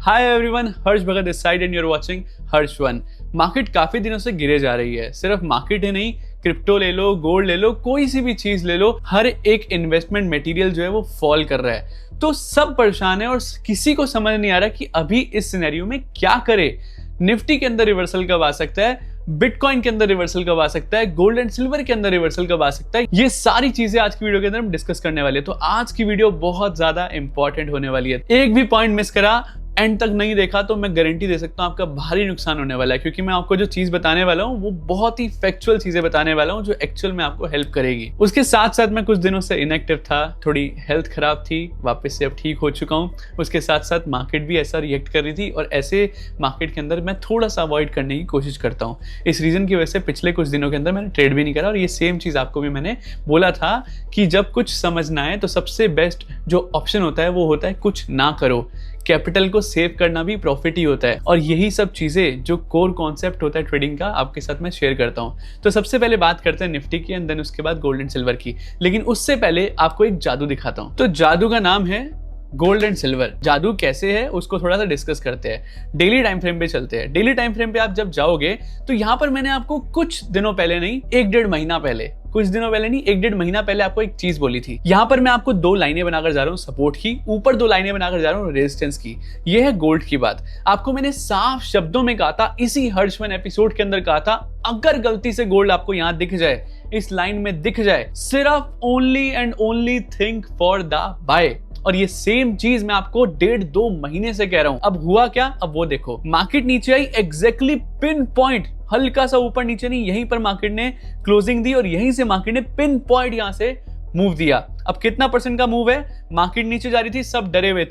Hi everyone, Harsh Bhagat this side and you are watching Harsh one. Market काफी दिनों से गिरे जा रही है। सिर्फ मार्केट ही नहीं, क्रिप्टो ले लो, गोल्ड ले लो, कोई सी भी चीज ले लो, हर एक इन्वेस्टमेंट मटेरियल जो है वो फॉल कर रहा है। तो सब परेशान है और किसी को समझ नहीं आ रहा कि अभी इस सिनेरियो में क्या करे। निफ्टी के अंदर रिवर्सल कब आ सकता है, बिटकॉइन के अंदर रिवर्सल कब आ सकता है, गोल्ड एंड सिल्वर के अंदर रिवर्सल कब आ सकता है, ये सारी चीजें आज की वीडियो के अंदर हम डिस्कस करने वाले हैं। तो आज की वीडियो बहुत ज्यादा इंपॉर्टेंट होने वाली है। एक भी पॉइंट मिस करा, एंड तक नहीं देखा तो मैं गारंटी दे सकता हूं आपका भारी नुकसान होने वाला है, क्योंकि मैं आपको जो चीज बताने वाला हूं वो बहुत ही फैक्चुअल चीजें बताने वाला हूं जो एक्चुअल में आपको हेल्प करेगी। उसके साथ साथ मैं कुछ दिनों से इनएक्टिव था, थोड़ी हेल्थ खराब थी, वापस से अब ठीक हो चुका हूं। उसके साथ साथ मार्केट भी ऐसा रिएक्ट कर रही थी और ऐसे मार्केट के अंदर मैं थोड़ा सा अवॉइड करने की कोशिश करता हूँ। इस रीजन की वजह से पिछले कुछ दिनों के अंदर मैंने ट्रेड भी नहीं करा और ये सेम चीज आपको भी मैंने बोला था कि जब कुछ समझना है तो सबसे बेस्ट जो ऑप्शन होता है वो होता है कुछ ना करो। कैपिटल को सेव करना भी प्रॉफिट ही होता है और यही सब चीजें जो कोर कॉन्सेप्ट होता है ट्रेडिंग का आपके साथ मैं शेयर करता हूं। तो सबसे पहले बात करते हैं निफ्टी की एंड देन उसके बाद गोल्ड एंड सिल्वर की। लेकिन उससे पहले आपको एक जादू दिखाता हूं। तो जादू का नाम है गोल्ड एंड सिल्वर। जादू कैसे है उसको थोड़ा सा डिस्कस करते हैं। डेली टाइम फ्रेम पे चलते हैं। डेली टाइम फ्रेम पे आप जब जाओगे तो यहां पर मैंने आपको कुछ दिनों पहले नहीं, एक डेढ़ महीना पहले, कुछ दिनों पहले नहीं, एक डेढ़ महीना पहले आपको एक चीज बोली थी। यहां पर मैं आपको दो लाइनें बनाकर जा रहा हूं सपोर्ट की, ऊपर दो लाइनें बनाकर जा रहा हूं रेजिस्टेंस की। यह है गोल्ड की बात। आपको मैंने साफ शब्दों में कहा था, इसी हर्ष वन एपिसोड के अंदर कहा था, अगर गलती से गोल्ड आपको यहां दिख जाए, इस लाइन में दिख जाए, सिर्फ only and only think for the buy. और ये सेम चीज मैं आपको डेढ़ दो महीने से कह रहा हूं। अब हुआ क्या, अब वो देखो। मार्केट नीचे आई एग्जैक्टली पिन पॉइंट, हल्का सा ऊपर नीचे नहीं, यहीं पर मार्केट ने क्लोजिंग दी और यहीं से मार्केट ने पिन पॉइंट यहां से मूव दिया। अब कितना परसेंट का मूव है? मार्केट नीचे जा रही थी, सब डरे हुए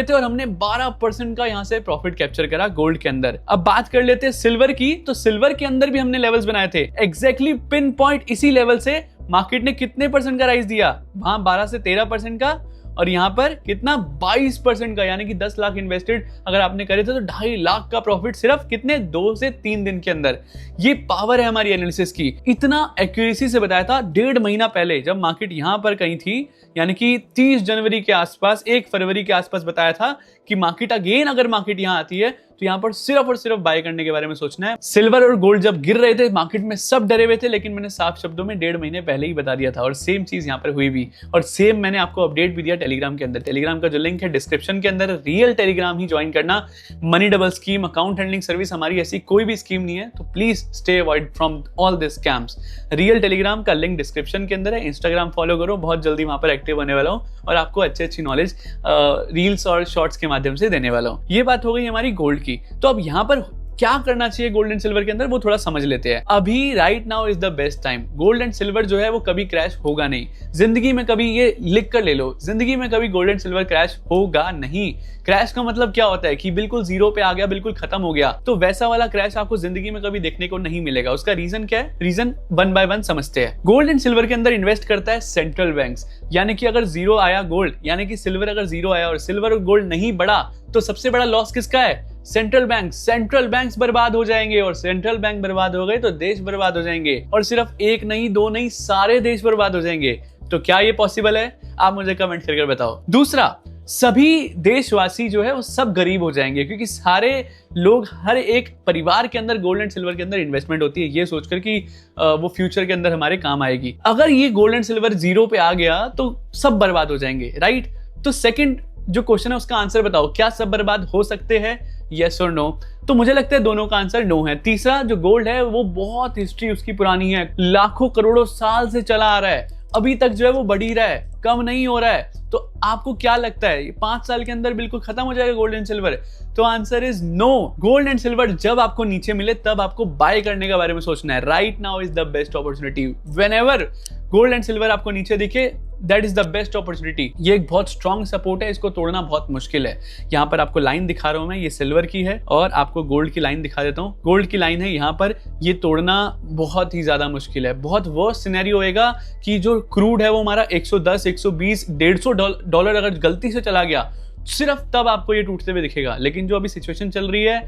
थे और हमने 12% का यहां से प्रॉफिट कैप्चर करा गोल्ड के अंदर। अब बात कर लेते हैं सिल्वर की। तो सिल्वर के अंदर भी हमने लेवल्स बनाए थे, एग्जैक्टली पिन पॉइंट इसी लेवल से मार्केट ने कितने परसेंट का राइज दिया? वहां 12 से 13% का और यहां पर कितना? 22% का, यानी कि 10 लाख इन्वेस्टेड अगर आपने करे थे तो 2.5 लाख का प्रॉफिट सिर्फ कितने? 2 से 3 दिन के अंदर। ये पावर है हमारी एनालिसिस की। इतना एक्यूरेसी से बताया था डेढ़ महीना पहले जब मार्केट यहां पर कहीं थी, यानी कि 30 जनवरी के आसपास, 1 फरवरी के आसपास बताया था कि मार्केट अगेन अगर मार्केट यहां आती है तो यहां पर सिर्फ और सिर्फ बाय करने के बारे में सोचना है। सिल्वर और गोल्ड जब गिर रहे थे मार्केट में सब डरे हुए थे, लेकिन मैंने साफ शब्दों में डेढ़ महीने पहले ही बता दिया था और सेम चीज यहां पर हुई भी। और सेम मैंने आपको अपडेट भी दिया टेलीग्राम के अंदर। टेलीग्राम का जो लिंक है डिस्क्रिप्शन के अंदर, रियल टेलीग्राम ही ज्वाइन करना। Money double scheme, account handling service, हमारी ऐसी कोई भी स्कीम नहीं है, तो please stay avoid from all this scams. Real Telegram का लिंक डिस्क्रिप्शन के अंदर है। इंस्टाग्राम फॉलो करो, बहुत जल्दी वहां पर एक्टिव होने वाला हूं और आपको अच्छी नॉलेज रील्स और शॉर्ट्स के माध्यम से देने वाला हूं। ये बात हो गई हमारी गोल्ड की। तो अब यहां पर क्या करना चाहिए गोल्ड एंड सिल्वर के अंदर वो थोड़ा समझ लेते हैं। अभी right now is the best time. Gold and silver जो है वो कभी क्रैश होगा नहीं जिंदगी में, कभी ये लिख कर ले लो, जिंदगी में कभी गोल्ड एंड सिल्वर क्रैश होगा नहीं। क्रैश का मतलब क्या होता है कि बिल्कुल जीरो पे आ गया, बिल्कुल खत्म हो गया। तो वैसा वाला क्रैश आपको जिंदगी में कभी देखने को नहीं मिलेगा। उसका रीजन क्या है? रीजन वन बाय वन समझते हैं। गोल्ड एंड सिल्वर के अंदर इन्वेस्ट करता है सेंट्रल बैंक्स, यानी कि अगर जीरो आया गोल्ड, यानी कि सिल्वर अगर जीरो आया और सिल्वर और गोल्ड नहीं बढ़ा तो सबसे बड़ा लॉस किसका है? Central bank. सेंट्रल बैंक्स बर्बाद हो जाएंगे और सेंट्रल बैंक बर्बाद हो गए तो देश बर्बाद हो जाएंगे। और सिर्फ एक नहीं, दो नहीं, सारे देश बर्बाद हो जाएंगे। तो क्या ये पॉसिबल है? आप मुझे कमेंट करके बताओ। दूसरा, सभी देशवासी जो है वो सब गरीब हो जाएंगे, क्योंकि सारे लोग, हर एक परिवार के अंदर गोल्ड एंड सिल्वर के अंदर इन्वेस्टमेंट होती है ये सोचकर कि वो फ्यूचर के अंदर हमारे काम आएगी। अगर ये गोल्ड एंड सिल्वर जीरो पे आ गया तो सब बर्बाद हो जाएंगे, राइट? तो सेकंड जो क्वेश्चन है उसका आंसर बताओ, क्या सब बर्बाद हो सकते हैं? यस और नो? तो मुझे लगता है दोनों का आंसर नो है। तीसरा, जो गोल्ड है वो बहुत हिस्ट्री उसकी पुरानी है, लाखों करोड़ों साल से चला आ रहा है, अभी तक जो है वो बढ़ ही रहा है, कम नहीं हो रहा है। तो आपको क्या लगता है 5 साल के अंदर बिल्कुल खत्म हो जाएगा गोल्ड एंड सिल्वर? तो answer is no. Gold and silver जब आपको नीचे मिले तब आपको बाय करने के बारे में सोचना है। Right now is the best opportunity. Whenever gold and silver आपको नीचे दिखे, that is the best opportunity. ये एक बहुत स्ट्रॉन्ग सपोर्ट है, इसको तोड़ना बहुत मुश्किल है। यहाँ पर आपको लाइन दिखा रहा हूं मैं, ये सिल्वर की है और आपको गोल्ड की लाइन दिखा देता हूँ। गोल्ड की लाइन है यहाँ पर, ये तोड़ना बहुत ही ज्यादा मुश्किल है। बहुत वर्स्ट सिनेरियो होएगा कि जो क्रूड है वो हमारा 110, 120, $150 अगर गलती से चला गया, सिर्फ तब आपको ये टूटते हुए दिखेगा। लेकिन जो अभी सिचुएशन चल रही है,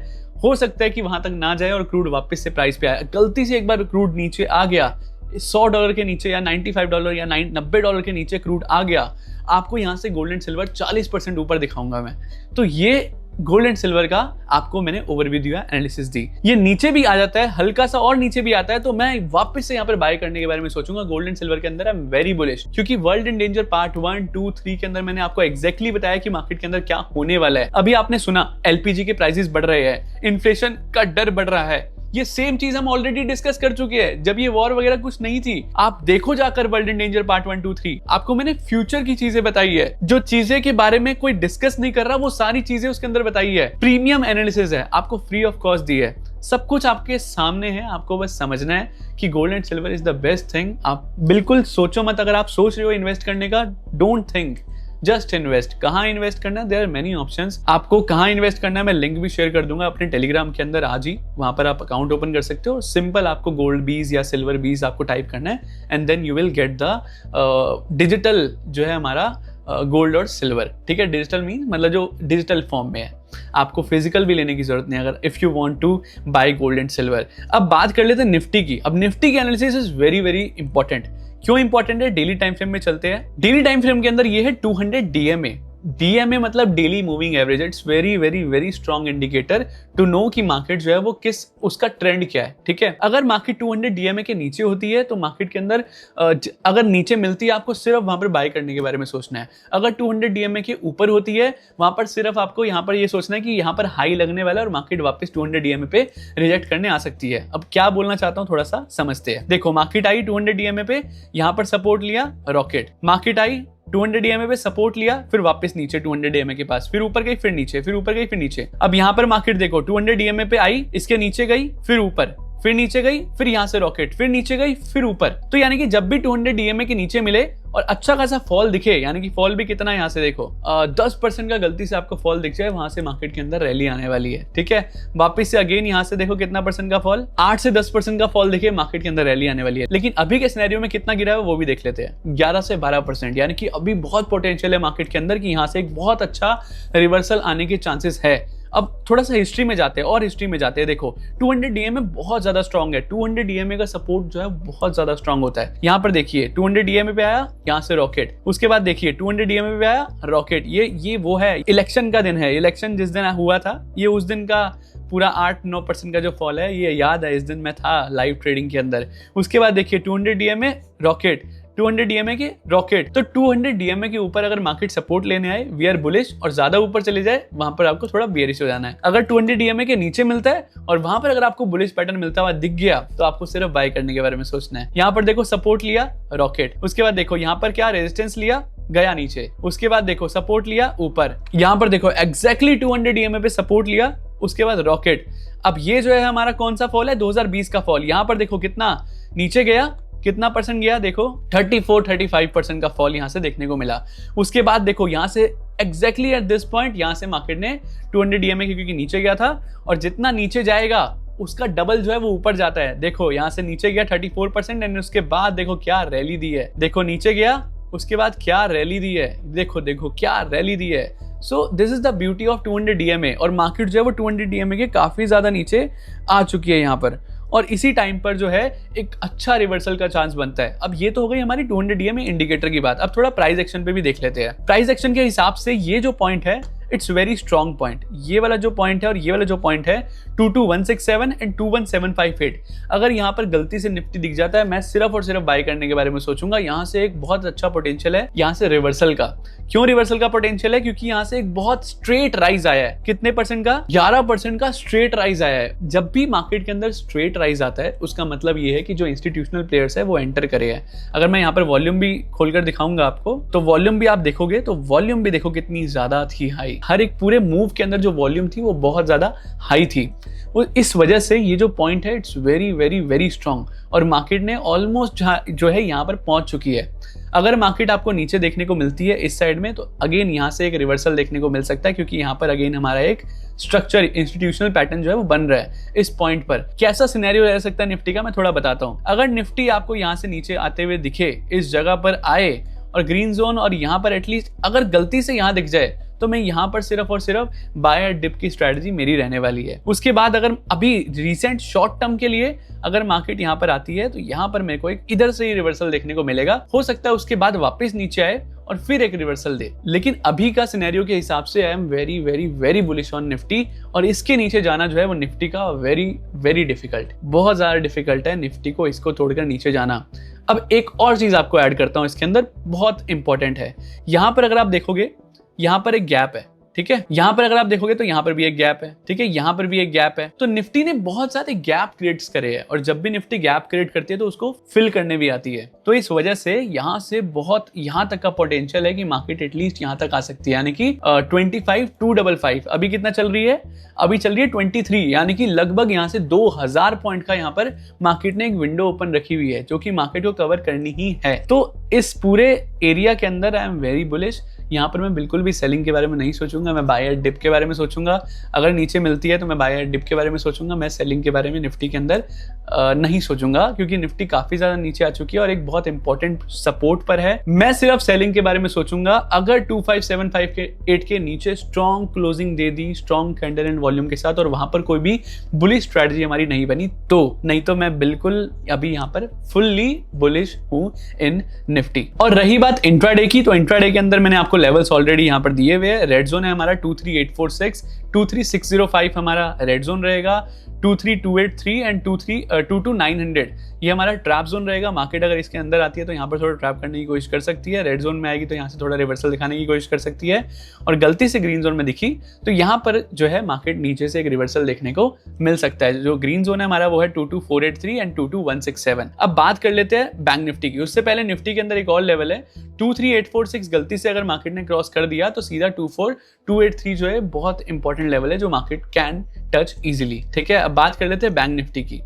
हो सकता है कि वहां तक ना जाए और क्रूड वापस से प्राइस पे आए। गलती से एक बार क्रूड नीचे आ गया, $100 के नीचे या $95 या $90 के नीचे क्रूड आ गया, आपको यहां से गोल्ड एंड सिल्वर 40% ऊपर दिखाऊंगा मैं। तो ये गोल्ड एंड सिल्वर का आपको मैंने ओवरव्यू दिया, एनालिसिस दी। ये नीचे भी आ जाता है, हल्का सा और नीचे भी आता है, तो मैं वापस से यहाँ पर बाय करने के बारे में सोचूंगा। गोल्ड एंड सिल्वर के अंदर आई एम वेरी बुलिश, क्योंकि वर्ल्ड इन डेंजर पार्ट 1, 2, 3 के अंदर मैंने आपको एग्जैक्टली बताया कि मार्केट के अंदर क्या होने वाला है। अभी आपने सुना एलपीजी के प्राइसेस बढ़ रहे हैं, इन्फ्लेशन का डर बढ़ रहा है, ये सेम चीज हम ऑलरेडी डिस्कस कर चुके हैं जब ये वॉर वगैरह कुछ नहीं थी। आप देखो जाकर वर्ल्ड इन डेंजर पार्ट 1, 2, 3, आपको मैंने फ्यूचर की चीजें बताई है, जो चीजें के बारे में कोई डिस्कस नहीं कर रहा वो सारी चीजें उसके अंदर बताई है। प्रीमियम एनालिसिस है, आपको फ्री ऑफ कॉस्ट दी है, सब कुछ आपके सामने है, आपको बस समझना है कि gold and silver is the best thing. आप बिल्कुल सोचो मत, अगर आप सोच रहे हो इन्वेस्ट करने का, डोंट थिंक, जस्ट इन्वेस्ट। कहाँ इन्वेस्ट करना है, देयर आर मेनी ऑप्शंस। आपको कहाँ इन्वेस्ट करना है मैं लिंक भी शेयर कर दूंगा अपने टेलीग्राम के अंदर आज ही, वहां पर आप अकाउंट ओपन कर सकते हो। सिंपल आपको गोल्ड बीज या सिल्वर बीज आपको टाइप करना है and then you will get the digital जो है हमारा गोल्ड और सिल्वर, ठीक है। डिजिटल मीन मतलब जो डिजिटल फॉर्म में है, आपको फिजिकल भी लेने की जरूरत नहीं अगर if you want to buy gold and silver. अब बात कर लेते हैं निफ्टी की। अब निफ्टी की analysis is very very important. क्यों इंपॉर्टेंट है? डेली टाइम फ्रेम में चलते हैं। डेली टाइम फ्रेम के अंदर ये है 200 डीएमए। डीएमए मतलब daily moving average. It's very very very strong indicator to know कि मार्केट जो है वो किस, उसका ट्रेंड क्या है, ठीक है। अगर मार्केट 200 डीएमए के नीचे होती है तो मार्केट के अंदर अगर नीचे मिलती है आपको सिर्फ वहां पर बाय करने के बारे में सोचना है। अगर 200 डीएमए के ऊपर होती है वहां पर सिर्फ आपको यहाँ पर ये सोचना है कि यहाँ पर हाई लगने वाला है और मार्केट वापस 200 डीएमए पे रिजेक्ट करने आ सकती है। अब क्या बोलना चाहता हूँ थोड़ा सा समझते हैं। देखो मार्केट आई 200 डीएमए पे, यहाँ पर सपोर्ट लिया, रॉकेट। मार्केट आई 200 डीएमए पे सपोर्ट लिया, फिर वापस नीचे 200 डीएमए के पास, फिर ऊपर गई, फिर नीचे, फिर ऊपर गई, फिर नीचे। अब यहाँ पर मार्केट देखो 200 डीएमए पे आई, इसके नीचे गई, फिर ऊपर, फिर नीचे गई, फिर यहाँ से रॉकेट, फिर नीचे गई, फिर ऊपर। तो यानी कि जब भी 200 डीएमए के नीचे मिले और अच्छा खासा फॉल दिखे, यानी कि फॉल भी कितना है यहाँ से देखो 10% का गलती से आपको फॉल दिख जाए, वहां से मार्केट के अंदर रैली आने वाली है, ठीक है। वापस से अगेन यहाँ से देखो कितना परसेंट का फॉल, 8 से 10% का फॉल दिखे, मार्केट के अंदर रैली आने वाली है। लेकिन अभी के सिनेरियो में कितना गिरा है वो भी देख लेते हैं, 11 से 12%। यानी कि अभी बहुत पोटेंशियल है मार्केट के अंदर कि यहाँ से एक बहुत अच्छा रिवर्सल आने के चांसेस है। अब थोड़ा सा हिस्ट्री में जाते हैं और हिस्ट्री में जाते हैं। देखो 200 डीएमए बहुत ज्यादा स्ट्रॉन्ग है, 200 डीएमए का सपोर्ट जो है बहुत ज्यादा स्ट्रॉन्ग होता है। यहाँ पर देखिए 200 डीएमए पे आया, यहाँ से रॉकेट, उसके बाद देखिए 200 डीएमए पे आया, रॉकेट। ये वो है, इलेक्शन का दिन है, इलेक्शन जिस दिन हुआ था ये उस दिन का पूरा 8-9% का जो फॉल है, ये याद है, इस दिन मैं था लाइव ट्रेडिंग के अंदर। उसके बाद देखिए 200 डीएमए रॉकेट, 200 डीएमए के रॉकेट। तो 200 डीएमए के ऊपर अगर मार्केट सपोर्ट लेने आए वी आर बुलिश, और ज्यादा ऊपर चले जाए वहां पर आपको थोड़ा बेयरिश हो जाना है। अगर 200 डीएमए के नीचे मिलता है और वहां पर अगर आपको बुलिश पैटर्न मिलता हुआ दिख गया तो आपको सिर्फ बाय करने के बारे में सोचना है। यहाँ पर देखो सपोर्ट लिया, रॉकेट। उसके बाद देखो यहाँ पर क्या रेजिस्टेंस लिया, गया नीचे। उसके बाद देखो सपोर्ट लिया, ऊपर। यहाँ पर देखो एग्जैक्टली 200 डीएमए पे सपोर्ट लिया, उसके बाद रॉकेट। अब ये जो है हमारा कौन सा फॉल है, 2020 का फॉल। यहाँ पर देखो कितना नीचे गया, कितना परसेंट गया, देखो 34-35% का फॉल यहाँ से देखने को मिला। उसके बाद देखो यहाँ से एग्जैक्टली एट दिस पॉइंट यहाँ से मार्केट ने 200 डीएमए क्योंकि नीचे गया था, और जितना नीचे जाएगा उसका डबल जो है वो ऊपर जाता है। देखो यहाँ से नीचे गया 34% एंड उसके बाद देखो क्या रैली दी है। देखो नीचे गया, उसके बाद क्या रैली दी है, देखो देखो क्या रैली दी है। So this is the beauty of 200 DMA. और मार्केट जो है वो 200 डीएमए के काफी ज्यादा नीचे आ चुकी है यहाँ पर, और इसी टाइम पर जो है एक अच्छा रिवर्सल का चांस बनता है। अब ये तो हो गई हमारी 200 डीएमए इंडिकेटर की बात। अब थोड़ा प्राइस एक्शन पे भी देख लेते हैं। प्राइस एक्शन के हिसाब से ये जो पॉइंट है इट्स वेरी स्ट्रॉन्ग पॉइंट। ये वाला जो पॉइंट है और ये वाला जो पॉइंट है 22167 एंड 21758। अगर यहाँ पर गलती से निफ्टी दिख जाता है, मैं सिर्फ और सिर्फ बाय करने के बारे में सोचूंगा। यहाँ से एक बहुत अच्छा पोटेंशियल है यहाँ से रिवर्सल का। क्यों रिवर्सल का पोटेंशियल है? क्योंकि यहाँ से एक बहुत स्ट्रेट राइज आया है। कितने परसेंट का? 11% का स्ट्रेट राइज आया है। जब भी मार्केट के अंदर स्ट्रेट राइज आता है उसका मतलब ये है कि जो इंस्टीट्यूशनल प्लेयर्स है वो एंटर करे है। अगर मैं यहाँ पर वॉल्यूम भी खोलकर दिखाऊंगा आपको, तो वॉल्यूम भी आप देखोगे तो वॉल्यूम भी देखो कितनी ज्यादा थी हाई। हर एक पूरे मूव के अंदर जो वॉल्यूम थी वो बहुत ज्यादा हाई थी। वो इस वजह से ये जो पॉइंट है it's very very very strong, और मार्केट ने ऑलमोस्ट जो है यहाँ पर पहुंच चुकी है। अगर मार्केट आपको नीचे देखने को मिलती है इस साइड में, तो अगेन यहाँ से एक रिवर्सल देखने को मिल सकता है, क्योंकि यहाँ पर अगेन हमारा एक स्ट्रक्चर इंस्टीट्यूशनल पैटर्न जो है वो बन रहा है। इस पॉइंट पर कैसा सिनेरियो रह सकता है निफ्टी का, मैं थोड़ा बताता हूँ। अगर निफ्टी आपको यहाँ से नीचे आते हुए दिखे, इस जगह पर आए और ग्रीन जोन, और यहाँ पर एटलीस्ट अगर गलती से यहाँ दिख जाए, तो मैं यहाँ पर सिर्फ और सिर्फ बाय डिप की स्ट्रेटजी मेरी रहने वाली है। उसके बाद अगर अभी रिसेंट शॉर्ट टर्म के लिए अगर मार्केट यहाँ पर आती है, तो यहाँ पर मेरे को एक इधर से ही रिवर्सल देखने को मिलेगा। हो सकता है उसके बाद वापस नीचे आए और फिर एक रिवर्सल दे। लेकिन अभी का सिनेरियो के हिसाब से I am very very very bullish on Nifty, और इसके नीचे जाना जो है वो निफ्टी का वेरी वेरी डिफिकल्ट, बहुत ज्यादा डिफिकल्ट है निफ्टी को इसको तोड़कर नीचे जाना। अब एक और चीज आपको ऐड करता हूं इसके अंदर, बहुत इंपॉर्टेंट है। यहां पर अगर आप देखोगे, यहां पर एक गैप है, ठीक है। यहां पर अगर आप देखोगे तो यहां पर भी एक गैप है, ठीक है, यहां पर भी एक गैप है। तो निफ्टी ने बहुत सारे गैप क्रिएट्स करे हैं, और जब भी निफ्टी गैप क्रिएट करती है तो उसको फिल करने भी आती है। तो इस वजह से यहां से बहुत यहां तक का पोटेंशियल है कि मार्केट एटलीस्ट यहां तक आ सकती है, यानी कि 25,255। अभी कितना चल रही है? अभी चल रही है 23, यानी कि लगभग यहां से 2000 पॉइंट का यहां पर मार्केट ने एक विंडो ओपन रखी हुई है, जो कि मार्केट को कवर करनी ही है। तो इस पूरे एरिया के अंदर आई एम वेरी बुलिश। यहाँ पर मैं बिल्कुल भी सेलिंग के बारे में नहीं सोचूंगा, मैं बाय एट डिप के बारे में सोचूंगा। अगर नीचे मिलती है तो मैं बाय एट डिप के बारे में सोचूंगा, मैं सेलिंग के बारे में निफ्टी के अंदर नहीं सोचूंगा, क्योंकि निफ्टी काफी ज्यादा नीचे आ चुकी है और एक बहुत इंपॉर्टेंट सपोर्ट पर है। मैं सिर्फ सेलिंग के बारे में सोचूंगा अगर 2575 के 8 के नीचे strong closing they the, strong candle and volume के साथ, और वहां पर कोई भी बुलिश स्ट्रेटजी हमारी नहीं बनी तो, नहीं तो मैं बिल्कुल अभी यहाँ पर फुल्ली बुलिश हूँ इन निफ्टी। और रही बात इंट्राडे की, तो इंट्राडे के अंदर मैंने आपको लेवल्स ऑलरेडी यहाँ पर दिए हुए हैं। रेड जोन है हमारा 23846, 23605 हमारा रेड जोन रहेगा, 23283 एंड 22900 ये हमारा ट्रैप जोन रहेगा। मार्केट अगर इसके अंदर आती है तो यहाँ पर थोड़ा ट्रैप करने की कोशिश कर सकती है, रेड जोन में आएगी तो यहाँ से थोड़ा रिवर्सल दिखाने की कोशिश कर सकती है, और गलती से ग्रीन जोन में दिखी तो यहाँ पर जो है मार्केट नीचे से एक रिवर्सल देखने को मिल सकता है। जो ग्रीन जोन है हमारा वो है 22483 एंड 22167। अब बात कर लेते हैं बैंक निफ्टी की। उससे पहले निफ्टी के अंदर एक और लेवल है 23846, गलती से अगर मार्केट ने क्रॉस कर दिया तो सीधा 24283 जो है बहुत इंपॉर्टेंट लेवल है जो मार्केट कैन टच इजीली, ठीक है। अब बात कर लेते हैं बैंक निफ्टी की।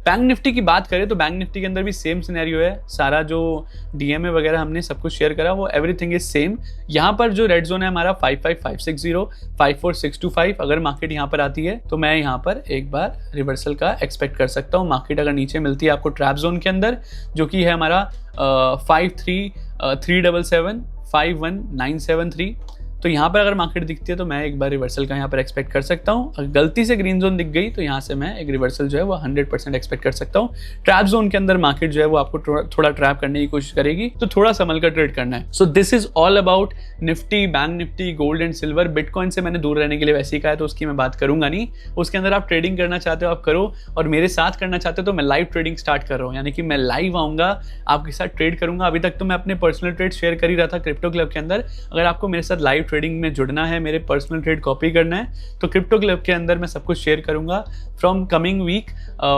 बैंक निफ्टी की बात करें तो बैंक निफ्टी के अंदर भी सेम सिनेरियो है। सारा जो डीएमए वगैरह हमने सब कुछ शेयर करा वो एवरीथिंग इज सेम। यहाँ पर जो रेड जोन है हमारा 55560, 54625, अगर मार्केट यहाँ पर आती है तो मैं यहाँ पर एक बार रिवर्सल का एक्सपेक्ट कर सकता हूँ। मार्केट अगर नीचे मिलती है आपको ट्रैप जोन के अंदर, जो कि है हमारा 53377, 51973, तो यहाँ पर अगर मार्केट दिखती है तो मैं एक बार रिवर्सल का यहाँ पर एक्सपेक्ट कर सकता हूँ। अगर गलती से ग्रीन जोन दिख गई तो यहाँ से मैं एक रिवर्सल जो है वो 100% एक्सपेक्ट कर सकता हूँ। ट्रैप जोन के अंदर मार्केट जो है वो आपको थोड़ा ट्रैप करने की कोशिश करेगी, तो थोड़ा संभल कर ट्रेड करना है। So this is all about Nifty, bank Nifty, gold and silver. Bitcoin से मैंने दूर रहने के लिए वैसे ही कहा है तो उसकी मैं बात करूंगा नहीं। उसके अंदर आप ट्रेडिंग करना चाहते हो आप करो, और मेरे साथ करना चाहते हो तो मैं लाइव ट्रेडिंग स्टार्ट कर रहा हूँ, यानी कि मैं लाइव आऊंगा आपके साथ ट्रेड करूंगा। अभी तक तो मैं अपने पर्सनल ट्रेड शेयर कर ही रहा था क्रिप्टो क्लब के अंदर। अगर आपको मेरे साथ लाइव ट्रेडिंग में जुड़ना है, मेरे पर्सनल ट्रेड कॉपी करना है, तो क्रिप्टो क्लब के अंदर मैं सब कुछ शेयर करूंगा। From coming week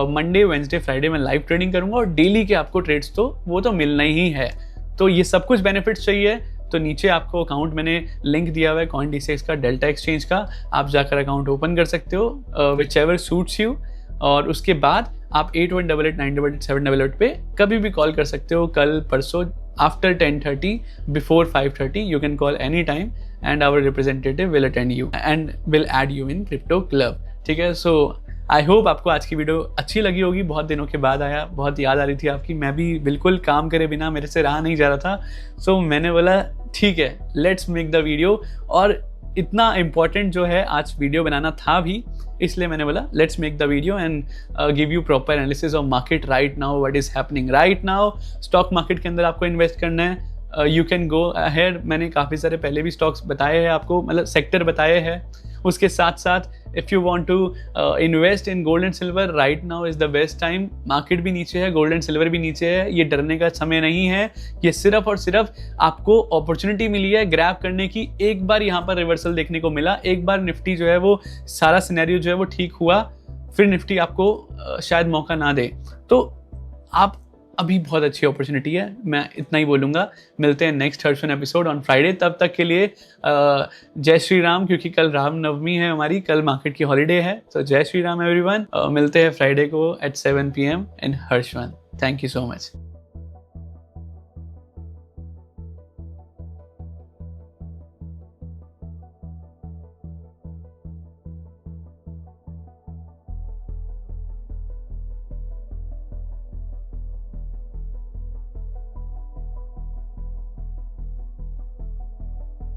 Monday, Wednesday, Friday में लाइव ट्रेडिंग करूंगा, और डेली के आपको ट्रेड्स तो वो तो मिलना ही है। तो ये सब कुछ बेनिफिट्स चाहिए तो नीचे आपको अकाउंट मैंने लिंक दिया हुआ है CoinDCX का, डेल्टा एक्सचेंज का, आप जाकर अकाउंट ओपन कर सकते हो विच एवर सूट्स यू। और उसके बाद आप 8188988788 पे कभी भी कॉल कर सकते हो, कल परसों after 10:30 before 5:30 you can call any time and our representative will attend you and will add you in crypto club, ठीक है। सो आई होप आपको आज की वीडियो अच्छी लगी होगी। बहुत दिनों के बाद आया, बहुत याद आ रही थी आपकी, मैं भी बिल्कुल काम करे बिना मेरे से रहा नहीं जा रहा था। सो मैंने बोला ठीक है, लेट्स मेक द वीडियो, और इतना इम्पॉर्टेंट जो है आज वीडियो बनाना था भी, इसलिए मैंने बोला let's make the video and give you proper analysis of market right now, what is happening right now. Stock market के अंदर आपको इन्वेस्ट करना है, यू कैन गो अहेड। मैंने काफ़ी सारे पहले भी स्टॉक्स बताए हैं आपको, मतलब सेक्टर बताए हैं। उसके साथ साथ if you want to invest in gold and silver, right now is the best time. Market भी नीचे है, गोल्ड एंड सिल्वर भी नीचे है, ये डरने का समय नहीं है। ये सिर्फ और सिर्फ आपको अपॉर्चुनिटी मिली है ग्रैब करने की। एक बार यहाँ पर रिवर्सल देखने को मिला, एक बार निफ्टी जो है वो सारा सिनेरियो जो है वो ठीक हुआ, फिर निफ्टी आपको शायद मौका ना दे, तो आप अभी बहुत अच्छी अपॉर्चुनिटी है। मैं इतना ही बोलूँगा। मिलते हैं नेक्स्ट हर्षवन एपिसोड ऑन फ्राइडे। तब तक के लिए जय श्री राम, क्योंकि कल रामनवमी है हमारी, कल मार्केट की हॉलीडे है। तो जय श्री राम एवरीवन। मिलते हैं फ्राइडे को at 7 PM in Harshvan. Thank you so much.